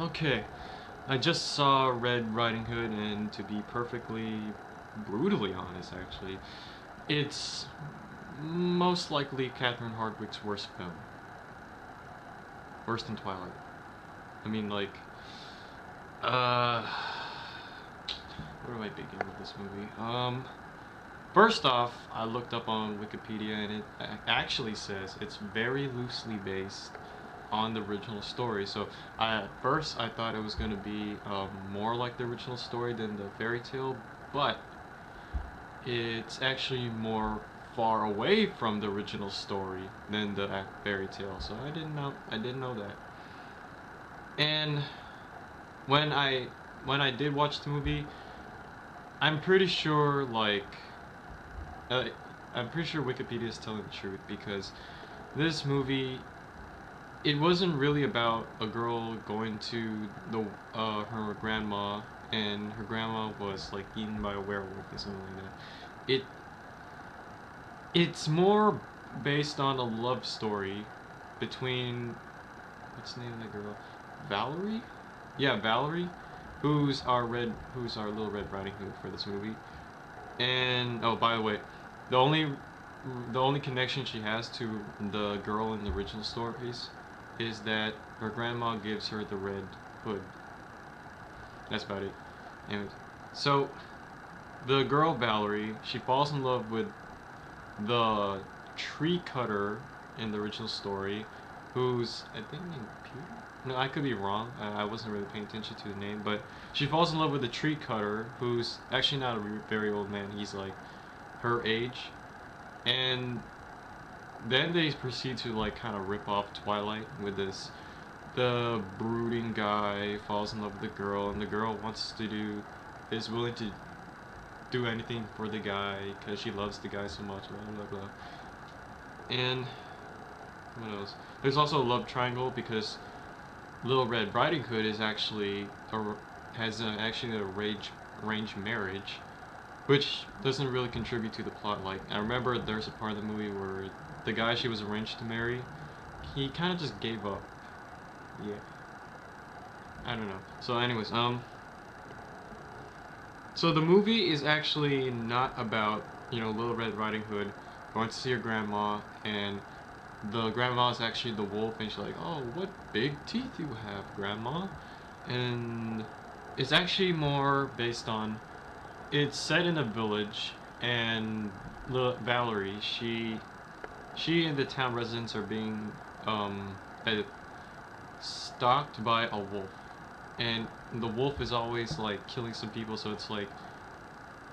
Okay, I just saw Red Riding Hood, and to be perfectly brutally honest, actually, it's most likely Catherine Hardwicke's worst film. Worse than Twilight. I mean, like, uh, where do I begin with this movie? First off, I looked up on Wikipedia, and it actually says it's very loosely based on the original story. So at first I thought it was going to be more like the original story than the fairy tale, but it's actually more far away from the original story than the fairy tale. So I didn't know that. And when I did watch the movie, I'm pretty sure uh, I'm pretty sure Wikipedia is telling the truth because this movie, it wasn't really about a girl going to the her grandma, and her grandma was like eaten by a werewolf or something like that. It's more based on a love story between, what's the name of the girl? Valerie? Yeah, Valerie, who's our little Red Riding Hood for this movie. And oh, by the way, the only the only connection she has to the girl in the original stories is that her grandma gives her the red hood. That's about it. Anyways, so the girl Valerie, she falls in love with the tree cutter in the original story, who's I think named Peter. No, I could be wrong. I wasn't really paying attention to the name, but she falls in love with the tree cutter, who's actually not a very old man. He's like her age, and then they proceed to like kind of rip off Twilight with this. The brooding guy falls in love with the girl, and the girl is willing to do anything for the guy because she loves the guy so much. Blah blah blah. And what else? There's also a love triangle because Little Red Riding Hood is actually actually arranged marriage, which doesn't really contribute to the plot. Like I remember there's a part of the movie where the guy she was arranged to marry, he kind of just gave up. Yeah, I don't know. So, anyways, so the movie is actually not about Little Red Riding Hood going to see her grandma, and the grandma is actually the wolf, and she's like, "Oh, what big teeth you have, grandma," and it's actually more based on, it's set in a village, and Valerie, she and the town residents are being uh, stalked by a wolf, and the wolf is always like killing some people. So it's like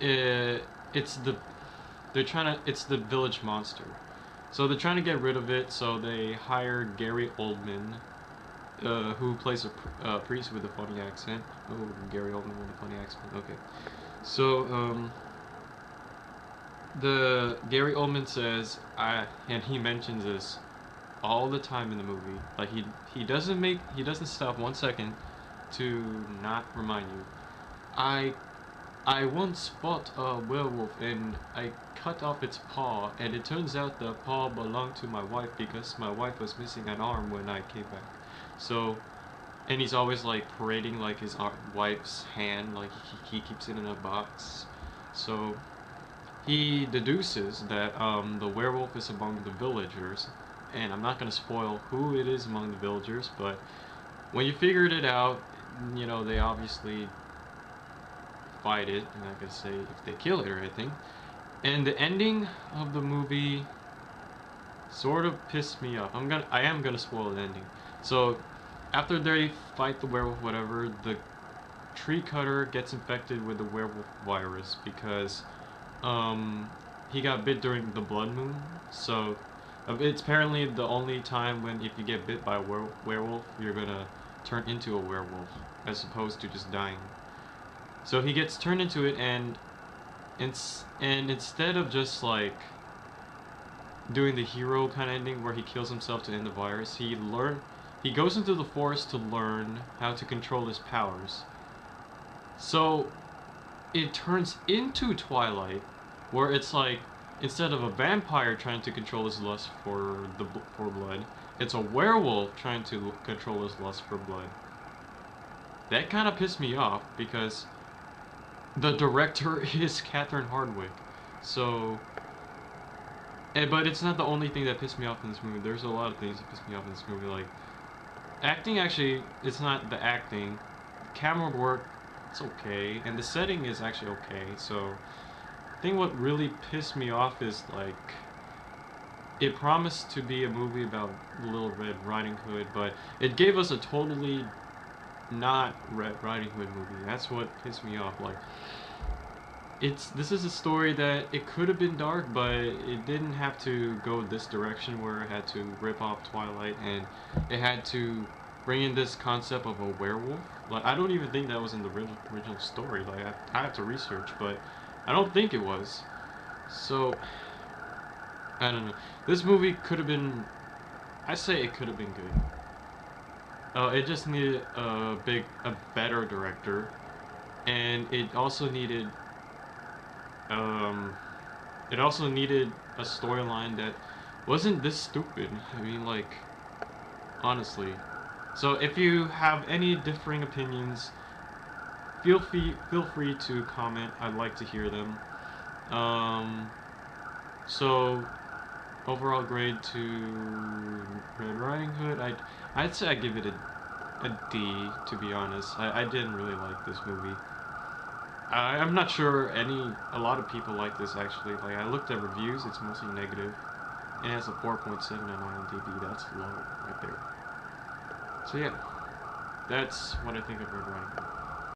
it's it's the village monster. So they're trying to get rid of it. So they hire Gary Oldman, who plays a priest with a funny accent. Oh, Gary Oldman with a funny accent. Okay, so the Gary Oldman says, and he mentions this all the time in the movie. Like he doesn't stop 1 second to not remind you. I I once fought a werewolf, and I cut off its paw, and it turns out the paw belonged to my wife because my wife was missing an arm when I came back. So, and he's always like parading like his wife's hand, like he keeps it in a box. So he deduces that the werewolf is among the villagers, and I'm not gonna spoil who it is among the villagers, but when you figured it out, they obviously fight it. I'm not gonna say if they kill it or anything. And the ending of the movie sort of pissed me off. I am gonna spoil the ending. So after they fight the werewolf, whatever, the tree cutter gets infected with the werewolf virus because he got bit during the blood moon. So it's apparently the only time when if you get bit by a werewolf, you're gonna turn into a werewolf as opposed to just dying. So he gets turned into it, and instead of just like doing the hero kind of ending where he kills himself to end the virus, he goes into the forest to learn how to control his powers. So it turns into Twilight, where it's like instead of a vampire trying to control his lust for blood, it's a werewolf trying to control his lust for blood. that kind of pissed me off because the director is Catherine Hardwicke. So, but it's not the only thing that pissed me off in this movie. There's a lot of things that pissed me off in this movie. Like, acting actually, it's not the acting. Camera work, it's okay. And the setting is actually okay. So, I think what really pissed me off is, like, it promised to be a movie about Little Red Riding Hood, but it gave us a totally not Red Riding Hood movie. That's what pissed me off. Like, this is a story that it could have been dark, but it didn't have to go this direction where it had to rip off Twilight and it had to bring in this concept of a werewolf. Like, I don't even think that was in the original story. Like, I have to research, but I don't think it was. So, I don't know. This movie could have been, I say it could have been good. It just needed a better director, and it also needed a storyline that wasn't this stupid. I mean, like, honestly. So if you have any differing opinions, feel free to comment. I'd like to hear them. So overall grade to Red Riding Hood, I'd say I give it a D, to be honest. I didn't really like this movie. I'm not sure a lot of people like this actually. Like, I looked at reviews, it's mostly negative. And it has a 4.7 on IMDb, that's low right there. So yeah, that's what I think of Red Riding Hood.